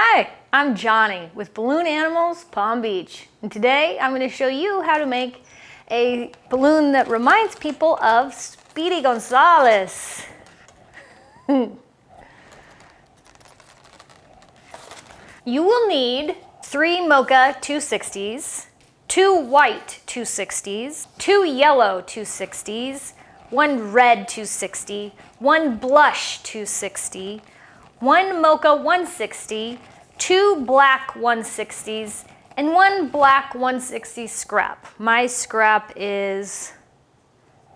Hi, I'm Johnny with Balloon Animals Palm Beach, and today I'm going to show you how to make a balloon that reminds people of Speedy Gonzales. You will need 3 mocha 260s, 2 white 260s, 2 yellow 260s, 1 red 260, 1 blush 260, 1 mocha 160, 2 black 160s, and 1 black 160 scrap. My scrap is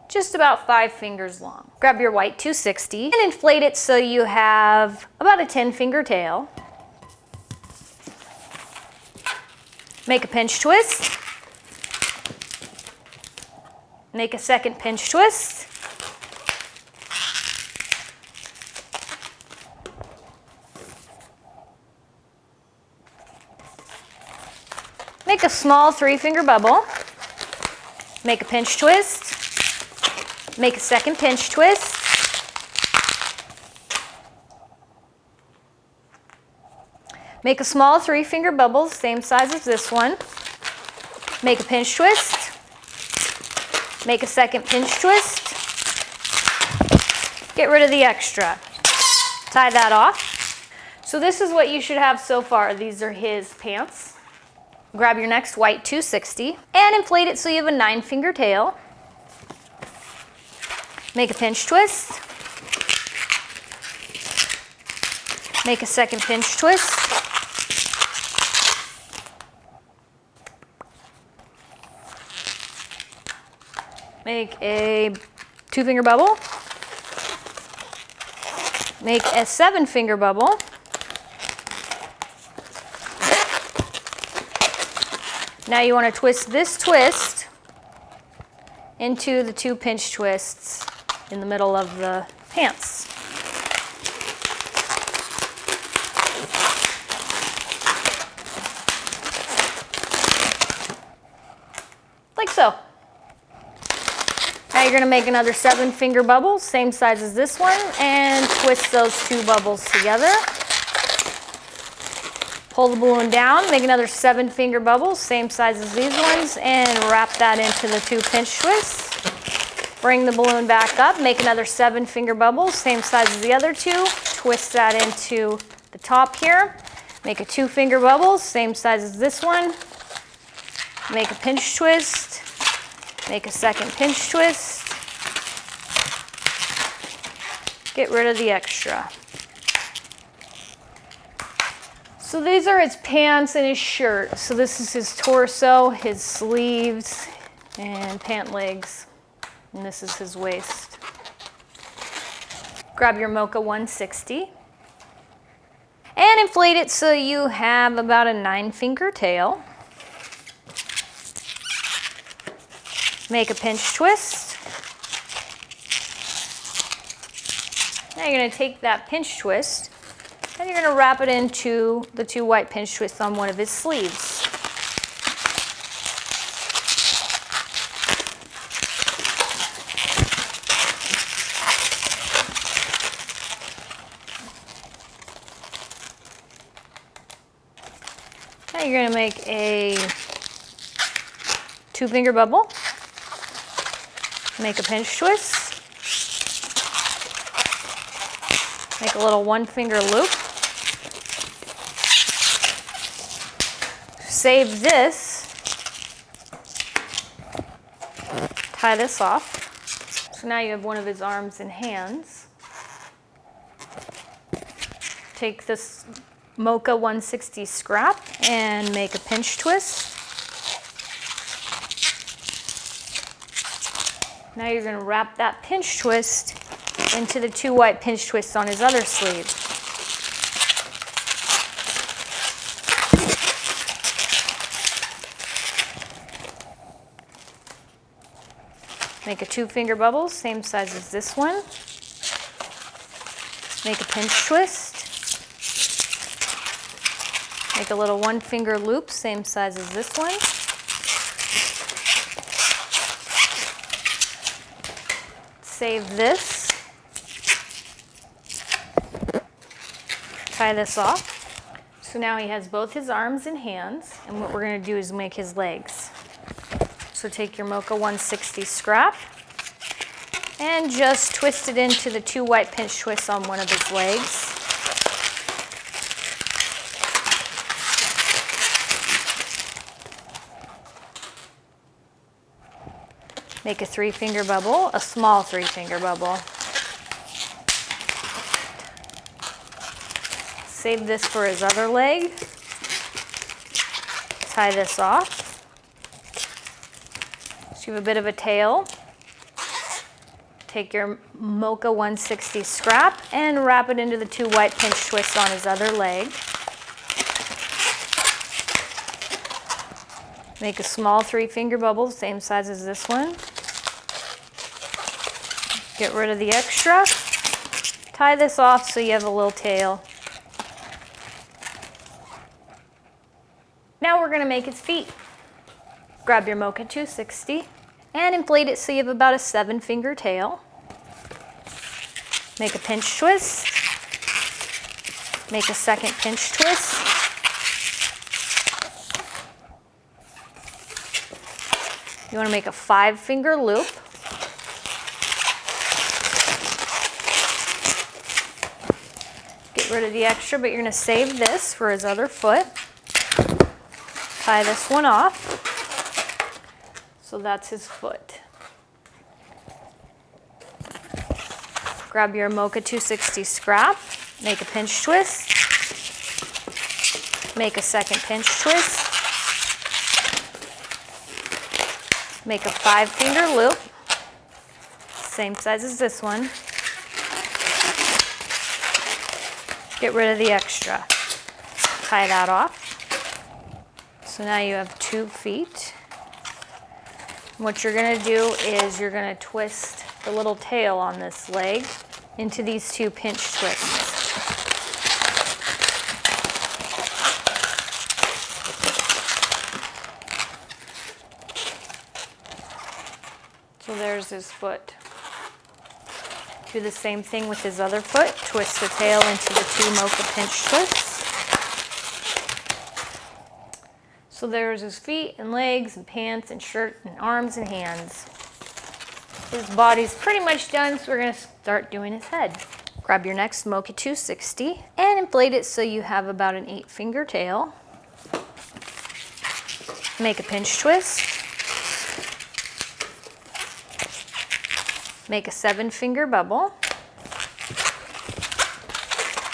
just about 5 fingers long. Grab your white 260 and inflate it so you have about a 10-finger tail. Make a pinch twist. Make a second pinch twist. Make a small 3-finger bubble. Make a pinch twist. Make a second pinch twist. Make a small 3-finger bubble, same size as this one. Make a pinch twist. Make a second pinch twist. Get rid of the extra. Tie that off. So this is what you should have so far. These are his pants. Grab your next white 260 and inflate it so you have a 9-finger tail. Make a pinch twist. Make a second pinch twist. Make a 2-finger bubble. Make a 7-finger bubble. Now you want to twist this twist into the 2 pinch twists in the middle of the pants. Like so. Now you're going to make another 7-finger bubble, same size as this one, and twist those 2 bubbles together. Pull the balloon down, make another 7-finger bubble, same size as these ones, and wrap that into the 2 pinch twists. Bring the balloon back up, make another 7-finger bubble, same size as the other 2. Twist that into the top here. Make a 2-finger bubble, same size as this one. Make a pinch twist. Make a second pinch twist. Get rid of the extra. So these are his pants and his shirt. So this is his torso, his sleeves, and pant legs. And this is his waist. Grab your mocha 160 and inflate it so you have about a 9-finger tail. Make a pinch twist. Now you're going to take that pinch twist and you're going to wrap it into the 2 white pinch twists on one of his sleeves. Now you're going to make a 2-finger bubble. Make a pinch twist. Make a little 1-finger loop. Save this. Tie this off. So now you have one of his arms and hands. Take this mocha 160 scrap and make a pinch twist. Now you're going to wrap that pinch twist into the 2 white pinch twists on his other sleeve. Make a 2-finger bubble, same size as this one. Make a pinch twist. Make a little 1-finger loop, same size as this one. Save this. Tie this off. So now he has both his arms and hands, and what we're going to do is make his legs. So take your Mocha 160 scrap and just twist it into the 2 white pinch twists on one of his legs. Make a 3-finger bubble, a small 3-finger bubble. Save this for his other leg. Tie this off. So you have a bit of a tail. Take your Mocha 160 scrap and wrap it into the 2 white pinch twists on his other leg. Make a small 3-finger bubble, same size as this one. Get rid of the extra. Tie this off so you have a little tail. Now we're going to make his feet. Grab your Mocha 260 and inflate it so you have about a 7-finger tail. Make a pinch twist. Make a second pinch twist. You want to make a 5-finger loop. Get rid of the extra, but you're going to save this for his other foot. Tie this one off. So that's his foot. Grab your Mocha 260 scrap, make a pinch twist, make a second pinch twist, make a 5-finger loop, same size as this one. Get rid of the extra. Tie that off. So now you have 2 feet. What you're going to do is you're going to twist the little tail on this leg into these 2 pinch twists. So there's his foot. Do the same thing with his other foot. Twist the tail into the 2 Mocha pinch twists. So there's his feet and legs and pants and shirt and arms and hands. His body's pretty much done, so we're going to start doing his head. Grab your next Mocha 260 and inflate it so you have about an 8-finger tail. Make a pinch twist. Make a 7-finger bubble.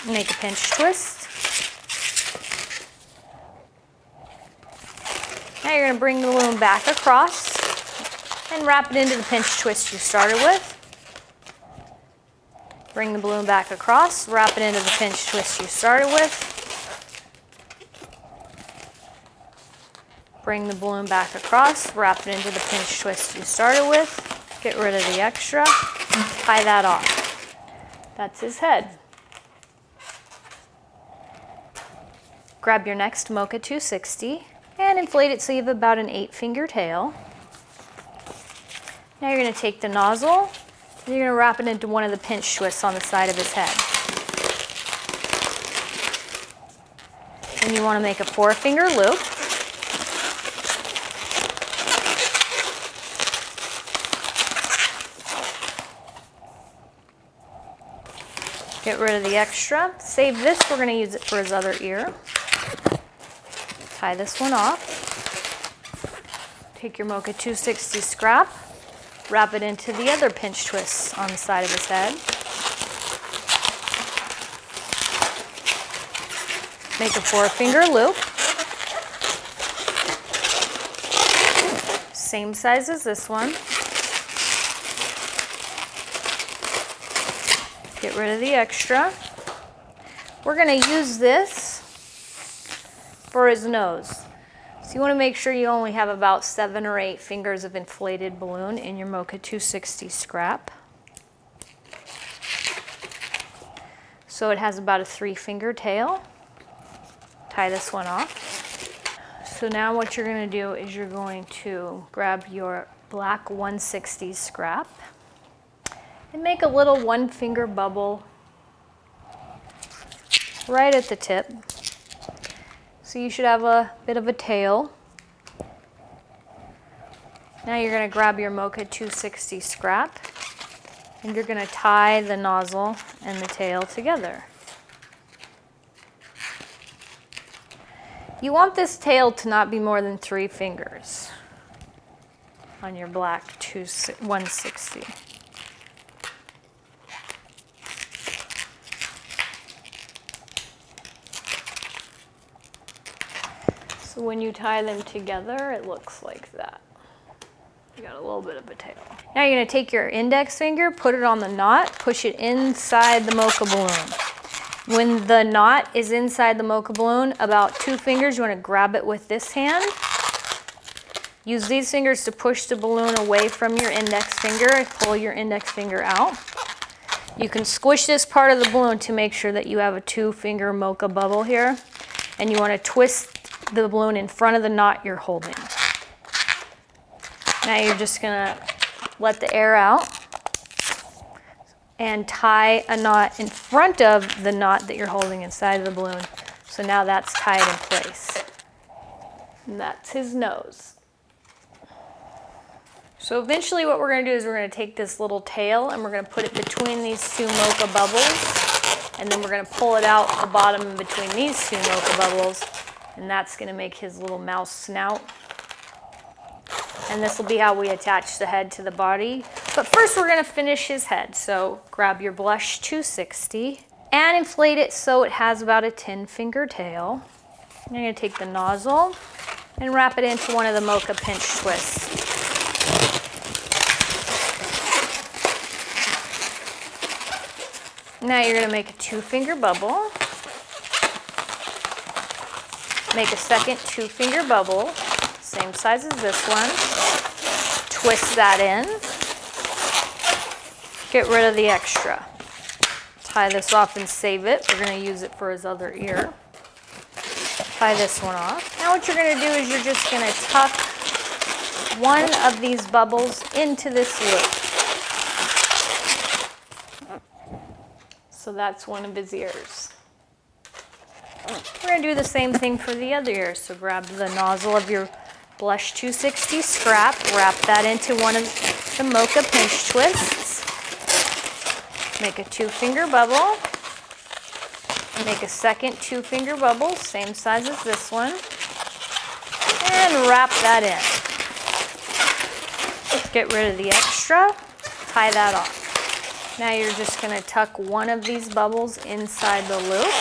Make a pinch twist. Now you're going to bring the balloon back across and wrap it into the pinch twist you started with. Bring the balloon back across, wrap it into the pinch twist you started with. Bring the balloon back across, wrap it into the pinch twist you started with. Get rid of the extra, tie that off. That's his head. Grab your next Mocha 260 and inflate it so you have about an 8-finger tail. Now you're going to take the nozzle and you're going to wrap it into one of the pinch twists on the side of his head. And you want to make a 4-finger loop. Get rid of the extra. Save this, we're going to use it for his other ear. Tie this one off. Take your Mocha 260 scrap, wrap it into the other pinch twists on the side of his head. Make a 4-finger loop. Same size as this one. Get rid of the extra. We're going to use this for his nose. So you want to make sure you only have about 7 or 8 fingers of inflated balloon in your Mocha 260 scrap. So it has about a 3-finger tail. Tie this one off. So now what you're going to do is you're going to grab your black 160 scrap and make a little 1-finger bubble right at the tip. So you should have a bit of a tail. Now you're going to grab your Mocha 260 scrap and you're going to tie the nozzle and the tail together. You want this tail to not be more than 3 fingers on your black 160. So when you tie them together, it looks like that. You got a little bit of a tail. Now you're going to take your index finger, put it on the knot, push it inside the Mocha balloon. When the knot is inside the Mocha balloon, about 2 fingers, you want to grab it with this hand. Use these fingers to push the balloon away from your index finger and pull your index finger out. You can squish this part of the balloon to make sure that you have a 2-finger Mocha bubble here. And you want to twist the balloon in front of the knot you're holding. Now you're just going to let the air out and tie a knot in front of the knot that you're holding inside of the balloon. So now that's tied in place. And that's his nose. So eventually what we're going to do is we're going to take this little tail and we're going to put it between these 2 Mocha bubbles. And then we're going to pull it out the bottom in between these 2 Mocha bubbles. And that's going to make his little mouse snout. And this will be how we attach the head to the body. But first we're going to finish his head. So grab your blush 260 and inflate it so it has about a 10-finger tail. I'm going to take the nozzle and wrap it into one of the Mocha pinch twists. Now you're going to make a 2-finger bubble. Make a second 2-finger bubble, same size as this one. Twist that in. Get rid of the extra. Tie this off and save it. We're going to use it for his other ear. Tie this one off. Now what you're going to do is you're just going to tuck one of these bubbles into this loop. So that's one of his ears. We're going to do the same thing for the other ear. So grab the nozzle of your blush 260 scrap, wrap that into one of the Mocha pinch twists. Make a 2-finger bubble. Make a second 2-finger bubble, same size as this one. And wrap that in. Get rid of the extra, tie that off. Now you're just going to tuck one of these bubbles inside the loop.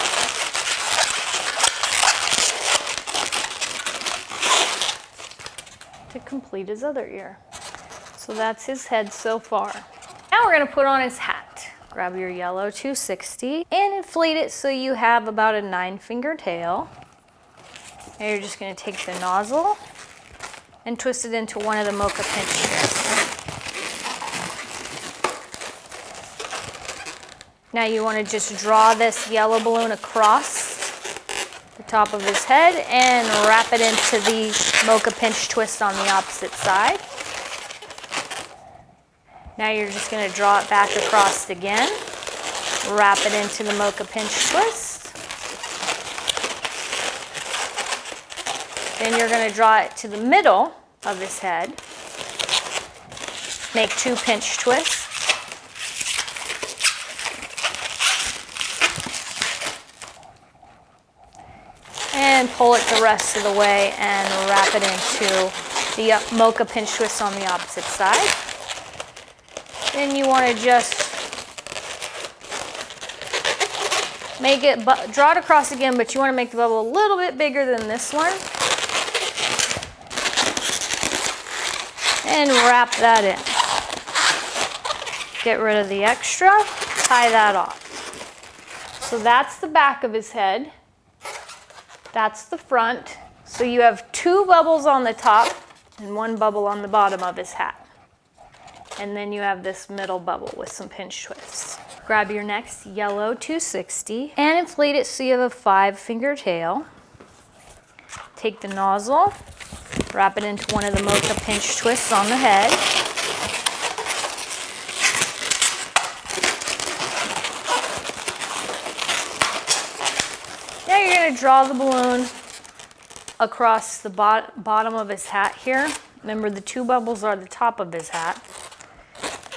To complete his other ear. So that's his head so far. Now we're going to put on his hat. Grab your yellow 260 and inflate it so you have about a 9-finger tail. Now you're just going to take the nozzle and twist it into one of the Mocha pinch twists. Now you want to just draw this yellow balloon across the top of his head and wrap it into the Mocha pinch twist on the opposite side. Now you're just going to draw it back across again, wrap it into the Mocha pinch twist. Then you're going to draw it to the middle of his head, make 2 pinch twists. And pull it the rest of the way and wrap it into the Mocha pinch twist on the opposite side. Then you want to just make it, draw it across again, but you want to make the bubble a little bit bigger than this one. And wrap that in. Get rid of the extra, tie that off. So that's the back of his head. That's the front. So you have 2 bubbles on the top and 1 bubble on the bottom of his hat. And then you have this middle bubble with some pinch twists. Grab your next yellow 260 and inflate it so you have a 5-finger tail. Take the nozzle, wrap it into one of the Mocha pinch twists on the head. Now you're going to draw the balloon across the bottom of his hat here. Remember, the two bubbles are the top of his hat,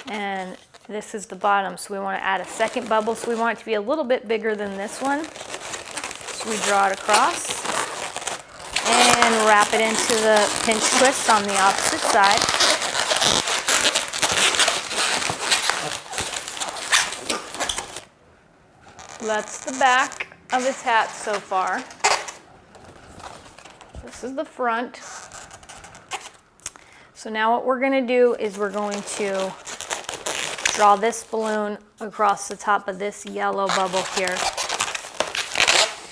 and this is the bottom, so we want to add a second bubble, so we want it to be a little bit bigger than this one. So we draw it across and wrap it into the pinch twist on the opposite side. That's the back of his hat so far. This is the front. So now what we're going to do is we're going to draw this balloon across the top of this yellow bubble here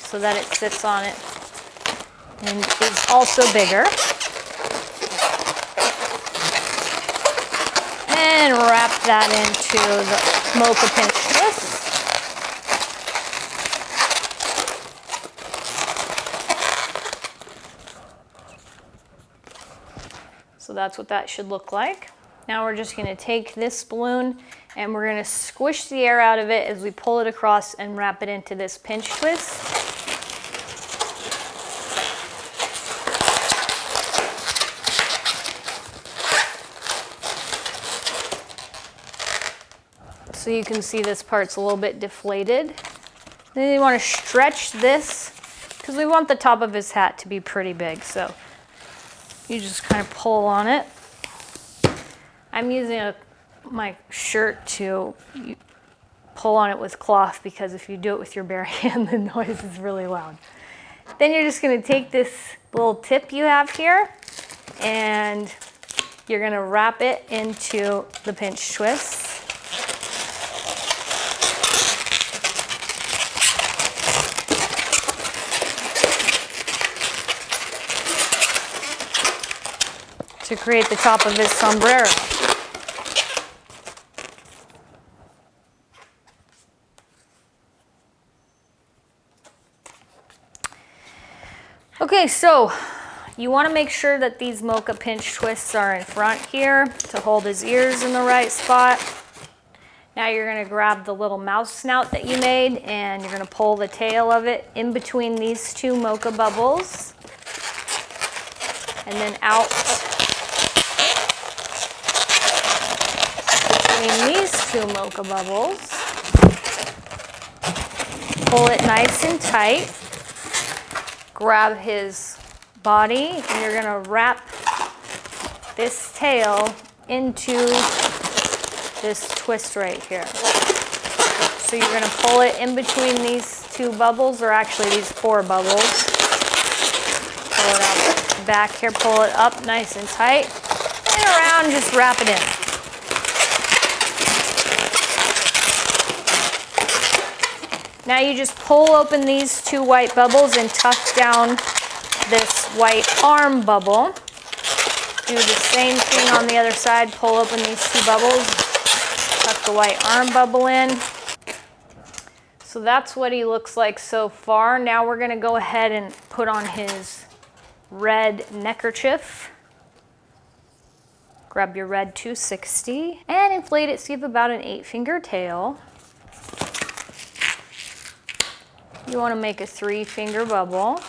so that it sits on it and is also bigger. And wrap that into the mocha pinch twist. So that's what that should look like. Now we're just going to take this balloon and we're going to squish the air out of it as we pull it across and wrap it into this pinch twist. So you can see this part's a little bit deflated. Then you want to stretch this because we want the top of his hat to be pretty big. So you just kind of pull on it. I'm using my shirt to pull on it with cloth because if you do it with your bare hand, the noise is really loud. Then you're just going to take this little tip you have here and you're going to wrap it into the pinch twist. To create the top of his sombrero. Okay, so you want to make sure that these mocha pinch twists are in front here to hold his ears in the right spot. Now you're going to grab the little mouse snout that you made and you're going to pull the tail of it in between these two mocha bubbles and then out between these two mocha bubbles. Pull it nice and tight. Grab his body and you're going to wrap this tail into this twist right here. So you're going to pull it in between these two bubbles, or actually these four bubbles. Pull it out back here, pull it up nice and tight, and around, just wrap it in. Now you just pull open these two white bubbles and tuck down this white arm bubble. Do the same thing on the other side. Pull open these two bubbles, tuck the white arm bubble in. So that's what he looks like so far. Now we're going to go ahead and put on his red neckerchief. Grab your red 260 and inflate it so you have about an 8-finger tail. You want to make a 3-finger bubble.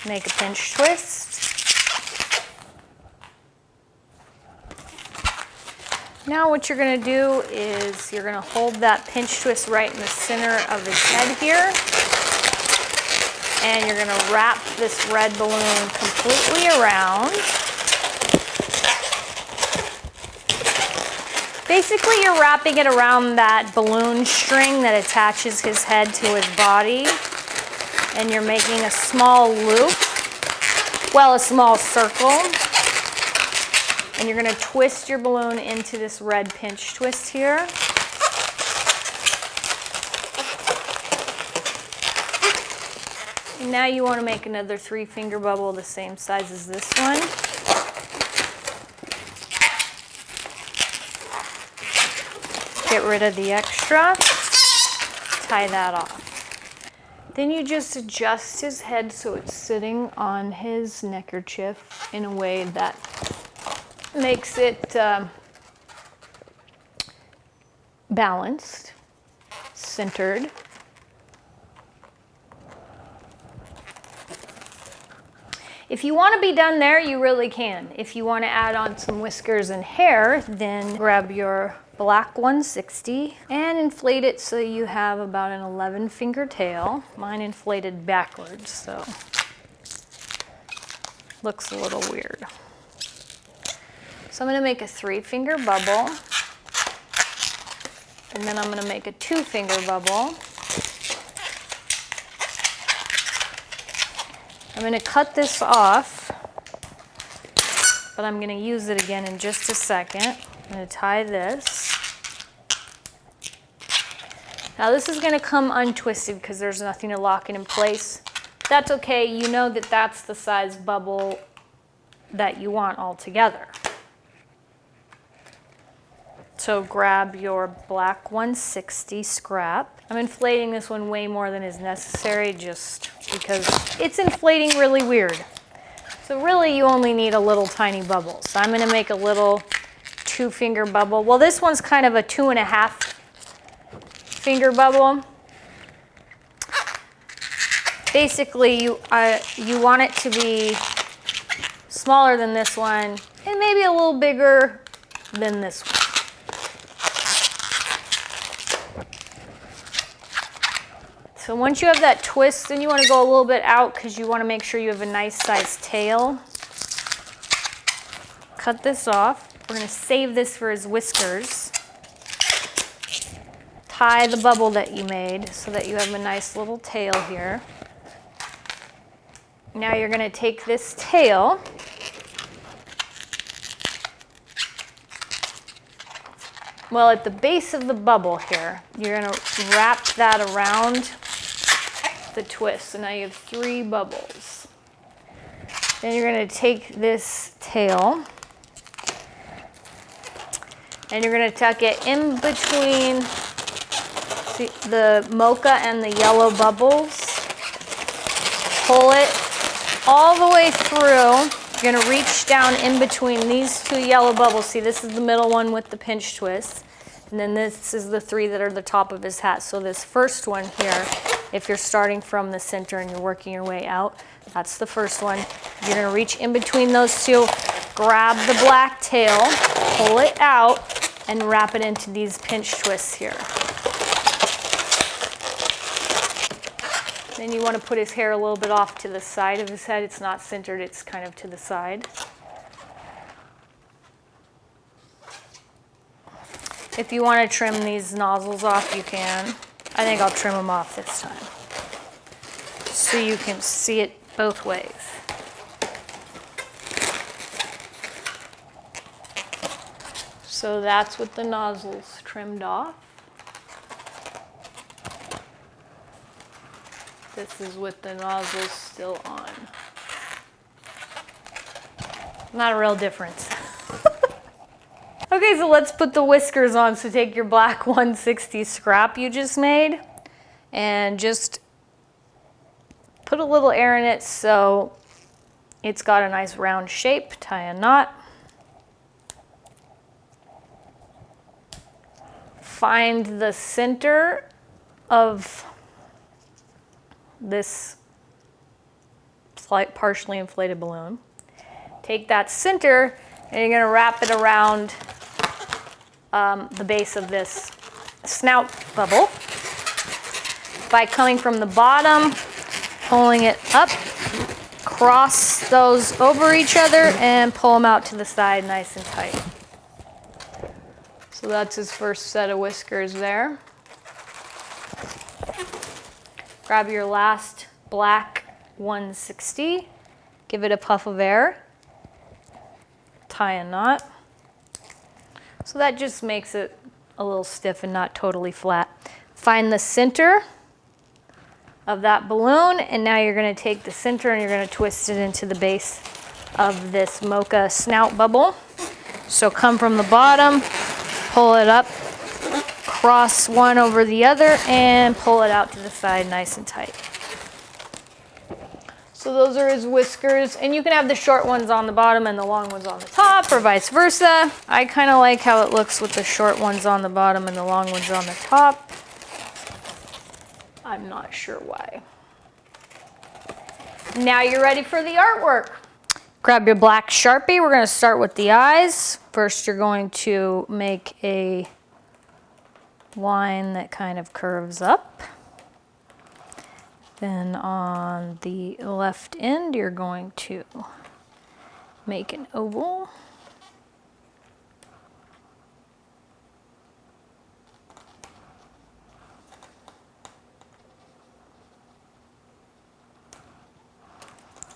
Make a pinch twist. Now what you're going to do is you're going to hold that pinch twist right in the center of his head here. And you're going to wrap this red balloon completely around. Basically, you're wrapping it around that balloon string that attaches his head to his body. And you're making a small loop, well, a small circle. And you're going to twist your balloon into this red pinch twist here. And now you want to make another 3-finger bubble the same size as this one. Get rid of the extra, tie that off. Then you just adjust his head so it's sitting on his neckerchief in a way that makes it balanced, centered. If you want to be done there, you really can. If you want to add on some whiskers and hair, then grab your black 160 and inflate it so you have about an 11 finger tail. Mine inflated backwards, so looks a little weird. So I'm going to make a 3 finger bubble, and then I'm going to make a 2 finger bubble. I'm going to cut this off, but I'm going to use it again in just a second. I'm going to tie this. Now this is going to come untwisted because there's nothing to lock it in place. That's okay. You know that that's the size bubble that you want altogether. So grab your black 160 scrap. I'm inflating this one way more than is necessary just because it's inflating really weird. So really you only need a little tiny bubble. So I'm gonna make a little 2 finger bubble. Well, this one's kind of a 2.5 finger bubble. Basically you want it to be smaller than this one and maybe a little bigger than this one. So once you have that twist, then you want to go a little bit out because you want to make sure you have a nice sized tail. Cut this off. We're going to save this for his whiskers. Tie the bubble that you made so that you have a nice little tail here. Now you're going to take this tail at the base of the bubble here, you're going to wrap that around the twist. So now you have 3 bubbles. Then you're going to take this tail and you're going to tuck it in between the mocha and the yellow bubbles. Pull it all the way through. You're going to reach down in between these 2 yellow bubbles. See, this is the middle one with the pinch twist. And then this is the 3 that are the top of his hat. So this first one here, if you're starting from the center and you're working your way out, that's the first one. You're going to reach in between those 2, grab the black tail, pull it out, and wrap it into these pinch twists here. Then you want to put his hair a little bit off to the side of his head. It's not centered, it's kind of to the side. If you want to trim these nozzles off, you can. I think I'll trim them off this time, so you can see it both ways. So that's with the nozzles trimmed off. This is with the nozzles still on. Not a real difference. Okay, so let's put the whiskers on. So take your black 160 scrap you just made and just put a little air in it so it's got a nice round shape. Tie a knot. Find the center of this partially inflated balloon. Take that center and you're going to wrap it around the base of this snout bubble by coming from the bottom, pulling it up, cross those over each other, and pull them out to the side nice and tight. So that's his first set of whiskers there. Grab your last black 160, give it a puff of air, tie a knot. So that just makes it a little stiff and not totally flat. Find the center of that balloon, and now you're going to take the center and you're going to twist it into the base of this mocha snout bubble. So come from the bottom, pull it up, cross one over the other, and pull it out to the side nice and tight. So those are his whiskers, and you can have the short ones on the bottom and the long ones on the top, or vice versa. I kind of like how it looks with the short ones on the bottom and the long ones on the top. I'm not sure why. Now you're ready for the artwork. Grab your black Sharpie. We're going to start with the eyes. First, you're going to make a line that kind of curves up. Then on the left end, you're going to make an oval.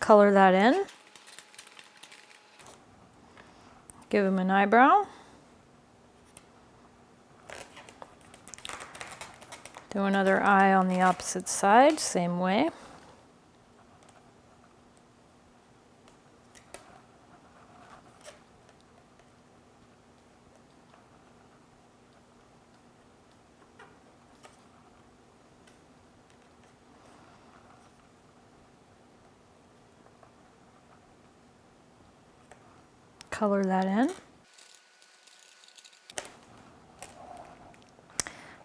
Color that in. Give him an eyebrow. Do another eye on the opposite side, same way. Color that in.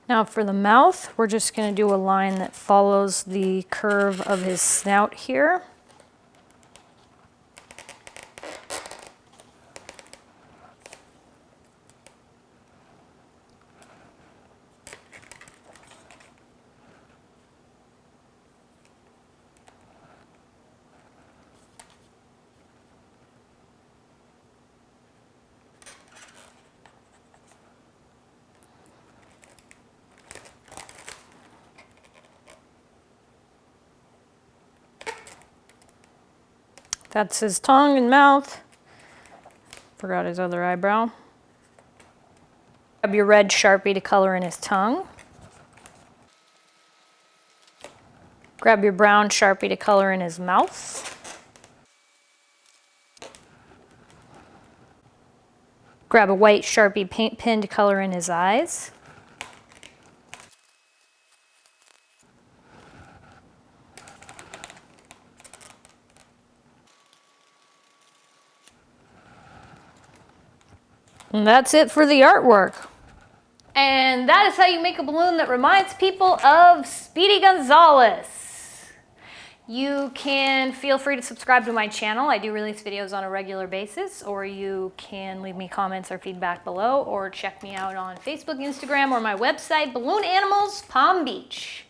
Now for the mouth, we're just going to do a line that follows the curve of his snout here. That's his tongue and mouth. Forgot his other eyebrow. Grab your red Sharpie to color in his tongue. Grab your brown Sharpie to color in his mouth. Grab a white Sharpie paint pen to color in his eyes. And that's it for the artwork. And that is how you make a balloon that reminds people of Speedy Gonzales. You can feel free to subscribe to my channel. I do release videos on a regular basis, or you can leave me comments or feedback below, or check me out on Facebook, Instagram, or my website, Balloon Animals Palm Beach.